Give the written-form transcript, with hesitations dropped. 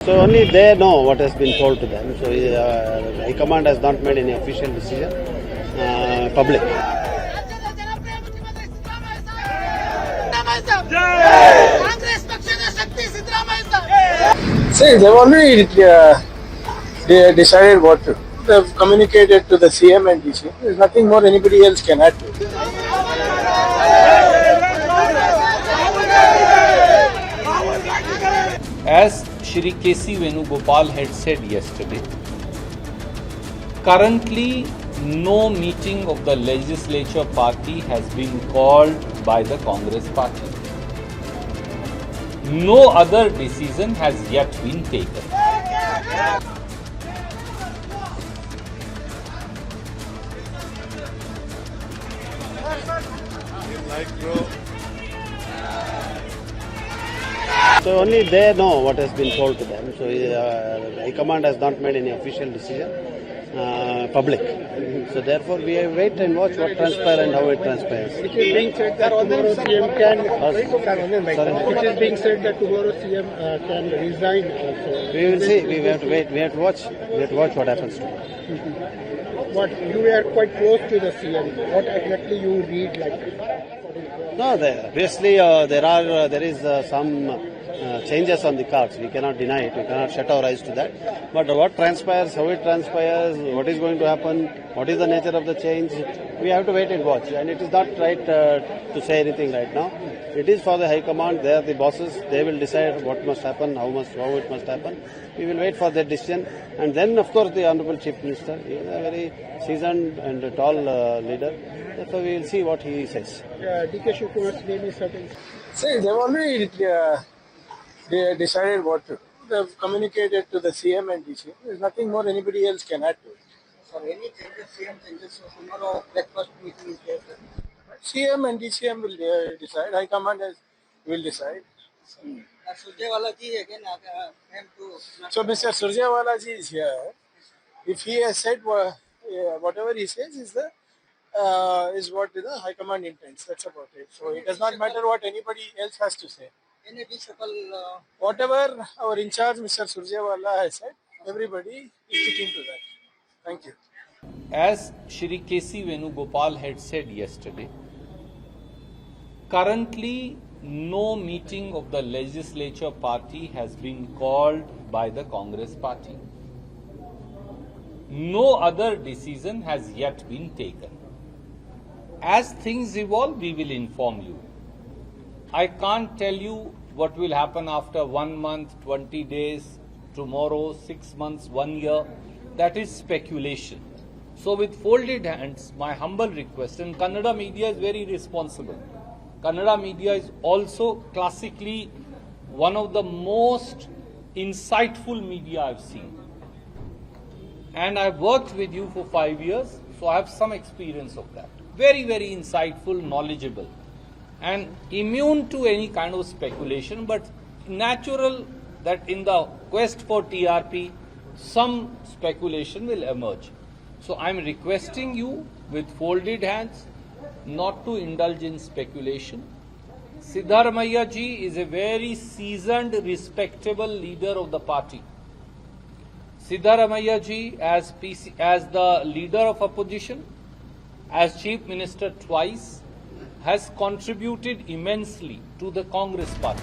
So only they know what has been told to them. So High Command has not made any official decision. Public. See, they've already they decided what to. They've communicated to the CM and DC. There's nothing more anybody else can add to it. As Shri K.C. Venugopal had said yesterday, currently no meeting of the legislature party has been called by the Congress party. No other decision has yet been taken. So only they know what has been told to them. So High Command has not made any official decision. Public. So therefore we wait and watch what transpires and how it transpires. It is being said that tomorrow CM can. It is being said that tomorrow CM can resign also. We will see. We have to wait. We have to watch. We have to watch what happens to him. But you are quite close to the CM. What exactly you read like? No, obviously there is some changes on the cards. We cannot deny it. We cannot shut our eyes to that. But what transpires, how it transpires, what is going to happen, what is the nature of the change, we have to wait and watch. And it is not right to say anything right now. It is for the High Command. They are the bosses. They will decide what must happen, how it must happen. We will wait for their decision. And then, of course, the Honorable Chief Minister, he is a very seasoned and tall leader. Therefore, we will see what he says. DK Shivkumar's name is certain. See, they've already they decided what to. They've communicated to the CM and DC. There's nothing more anybody else can add to it. So any changes, CM changes, so tomorrow breakfast meeting is there, sir. CM and DCM will decide. High Command will decide. Surjewala ji again came to. So Mr. Surjewala ji is here. If he has said whatever he says is what the High Command intends. That's about it. So it does not matter what anybody else has to say. Any visible. Whatever our in charge Mr. Surjewala has said, everybody is sticking to that. Thank you. As Shri K.C. Venugopal had said yesterday, currently no meeting of the legislature party has been called by the Congress party. No other decision has yet been taken. As things evolve, we will inform you. I can't tell you what will happen after 1 month, 20 days, tomorrow, 6 months, 1 year. That is speculation. So with folded hands, my humble request, and Kannada media is very responsible. Kannada media is also classically one of the most insightful media I've seen. And I've worked with you for 5 years, so I have some experience of that. Very, very insightful, knowledgeable, and immune to any kind of speculation, but natural that in the quest for TRP, some speculation will emerge. So I'm requesting you with folded hands not to indulge in speculation. Siddaramaiah ji is a very seasoned, respectable leader of the party. Siddaramaiah ji as the leader of opposition, as Chief Minister twice, has contributed immensely to the Congress party.